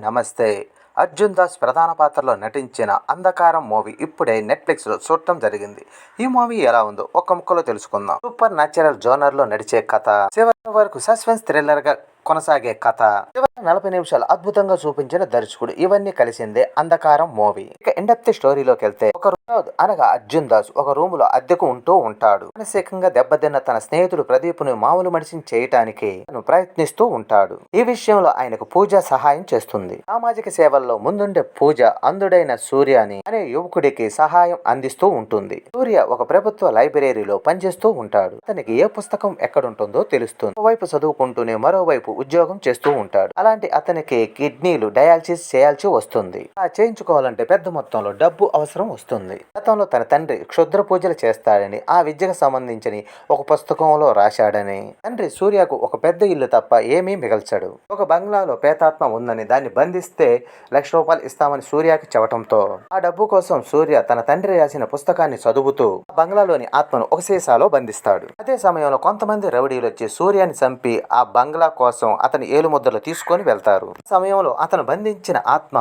నమస్తే. 'అర్జున్ దాస్' ప్రధాన పాత్రలో నటించిన 'అంధకారం' మూవీ ఇప్పుడే నెట్‌ఫ్లిక్స్‌లో చూడటం జరిగింది. ఈ మూవీ ఎలా ఉందో ఒక్క ముక్కలో తెలుసుకుందాం. సూపర్ న్యాచురల్ జోనర్‌లో నడిచే కథ, చివరి వరకు సస్పెన్స్ థ్రిల్లర్‌గా కొనసాగే కథ, చివరి 40 నిమిషాలు అద్భుతంగా చూపించిన దర్శకుడు, ఇవన్నీ కలిసిందే 'అంధకారం' మూవీ. ఇక ఇండెప్త్ స్టోరీలోకి వెళ్తే, ఒక వినోద్ అనగా అర్జున్ దాస్ ఒక రూములో అద్దెకు ఉంటూ ఉంటాడు. మానసికంగా దెబ్బతిన్న తన స్నేహితుడు ప్రదీప్ను మామూలు మనిషిని చేయటానికి తను ప్రయత్నిస్తూ ఉంటాడు. ఈ విషయంలో ఆయనకు పూజ సహాయం చేస్తుంది. సామాజిక సేవల్లో ముందుండే పూజ అంధుడైన సూర్యని అనే యువకుడికి సహాయం అందిస్తూ ఉంటుంది. సూర్య ఒక ప్రభుత్వ లైబ్రరీలో పనిచేస్తూ ఉంటాడు. అతనికి ఏ పుస్తకం ఎక్కడుంటుందో తెలుస్తుంది. ఒకవైపు చదువుకుంటూనే మరోవైపు ఉద్యోగం చేస్తూ ఉంటాడు. అలాంటి అతనికి కిడ్నీలు డయాలసిస్ చేయాల్సి వస్తుంది. అలా చేయించుకోవాలంటే పెద్ద మొత్తంలో డబ్బు అవసరం వస్తుంది. గతంలో తన తండ్రి క్షుద్ర పూజలు చేస్తాడని, ఆ విద్యకు సంబంధించి ఒక పుస్తకంలో రాశాడని, తండ్రి సూర్యకు ఒక పెద్ద ఇల్లు తప్ప ఏమీ మిగల్చడు. ఒక బంగ్లాలో పేతాత్మ ఉందని, దాన్ని బంధిస్తే ₹1,00,000 ఇస్తామని సూర్యకి చెప్పడంతో, ఆ డబ్బు కోసం సూర్య తన తండ్రి రాసిన పుస్తకాన్ని చదువుతూ ఆ బంగ్లాలోని ఆత్మను ఒక సీసాలో బంధిస్తాడు. అదే సమయంలో కొంతమంది రౌడీలు వచ్చి సూర్యాని చంపి ఆ బంగ్లా కోసం అతని ఏలుముద్రలు తీసుకొని వెళ్తారు. ఆ సమయంలో అతను బంధించిన ఆత్మ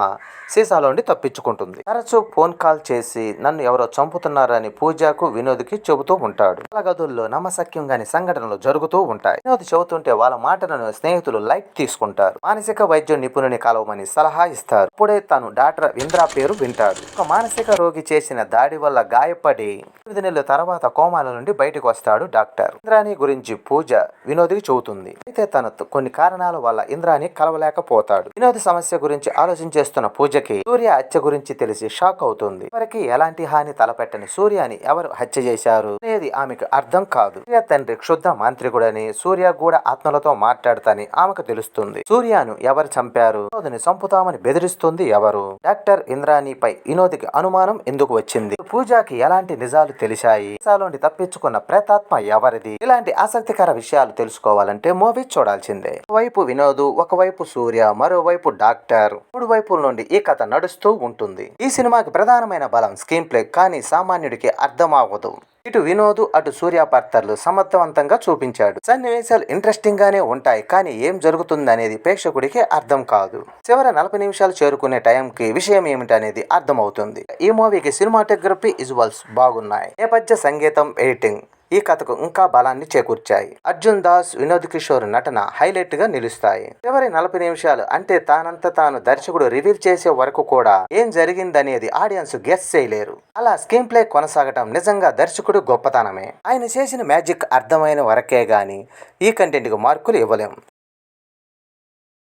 సీసాలోండి తప్పించుకుంటుంది. తరచూ ఫోన్ కాల్ చేసి నన్ను ఎవరో చంపుతున్నారని పూజకు, వినోద్కి చెబుతూ ఉంటాడు. వాళ్ళ గదుల్లో నమ్మశక్యంగాని సంఘటనలు జరుగుతూ ఉంటాయి. వినోద్ చెబుతుంటే వాళ్ళ మాటలను స్నేహితులు లైట్ తీసుకుంటారు. మానసిక వైద్య నిపుణుని కలవమని సలహా ఇస్తారు. అప్పుడే తను డాక్టర్ ఇంద్ర పేరు వింటాడు. ఒక మానసిక రోగి చేసిన దాడి వల్ల గాయపడి 8 నెలల తర్వాత కోమాల నుండి బయటకు వస్తాడు డాక్టర్. ఇంద్రాని గురించి పూజ వినోద్కి చెబుతుంది. అయితే తన కొన్ని కారణాల వల్ల ఇంద్రాని కలవలేకపోతాడు. వినోద్ సమస్య గురించి ఆలోచించేస్తున్న పూజకి సూర్య హత్య గురించి తెలిసి షాక్ అవుతుంది. ఎవరికి ఎలాంటి హాని తలపెట్టని సూర్యని ఎవరు హత్య చేశారు అనేది ఆమెకు అర్థం కాదు. సూర్య తండ్రి క్షుద్ర మాంత్రికుడని, సూర్య కూడా ఆత్మలతో మాట్లాడతాని ఆమెకు తెలుస్తుంది. సూర్యను ఎవరు చంపారు, వినోద్ని చంపుతామని బెదిరిస్తుంది ఎవరు, డాక్టర్ ఇంద్రాణిపై వినోద్కి అనుమానం ఎందుకు వచ్చింది, పూజకి ఎలాంటి నిజాలు తెలిసాయి, దేశాలోండి తప్పించుకున్న ప్రేతాత్మ ఎవరిది, ఇలాంటి ఆసక్తికర విషయాలు తెలుసుకోవాలంటే మూవీ చూడాల్సిందే. ఒకవైపు వినోద్, ఒకవైపు సూర్య, మరోవైపు డాక్టర్, 3 వైపుల నుండి ఈ కథ నడుస్తూ ఉంటుంది. ఈ సినిమాకి ప్రధానమైన బలం స్క్రీన్ ప్లే, కానీ సామాన్యుడికి అర్థం అవ్వదు. ఇటు వినోద్, అటు సూర్య పాత్రలు సమర్థవంతంగా చూపించాడు. సన్నివేశాలు ఇంట్రెస్టింగ్ గానే ఉంటాయి, కానీ ఏం జరుగుతుంది అనేది ప్రేక్షకుడికి అర్థం కాదు. చివరి 40 నిమిషాలు చేరుకునే టైంకి విషయం ఏమిటనేది అర్థమవుతుంది. ఈ మూవీకి సినిమాటోగ్రఫీ, విజువల్స్ బాగున్నాయి. నేపథ్య సంగీతం, ఎడిటింగ్ ఈ కథకు ఇంకా బలాన్ని చేకూర్చాయి. అర్జున్ దాస్, వినోద్ కిషోర్ నటన హైలైట్ గా నిలుస్తాయి. చివరి 40 నిమిషాలు అంటే తానంతా తాను దర్శకుడు రివీల్ చేసే వరకు కూడా ఏం జరిగిందనేది ఆడియన్స్ గెస్ చేయలేరు. అలా స్క్రీన్ ప్లే కొనసాగటం నిజంగా దర్శకుడు గొప్పతనమే. ఆయన చేసిన మ్యాజిక్ అర్థమైన వరకే గాని ఈ కంటెంట్ కు మార్కులు ఇవ్వలేం.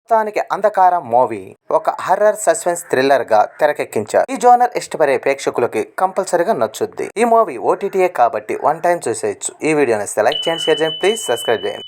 మొత్తానికి 'అంధకారం' మూవీ ఒక హర్రర్ సస్పెన్స్ థ్రిల్లర్ గా తెరకెక్కించారు. ఈ జోనర్ ఇష్టపడే ప్రేక్షకులకి కంపల్సరీగా నచ్చుద్ది. ఈ మూవీ ఓటీటీయే కాబట్టి వన్ టైం చూసేయచ్చు. ఈ వీడియో నచ్చితే లైక్ చేయండి, షేర్ చేయండి, ప్లీజ్ సబ్స్క్రైబ్ చేయండి.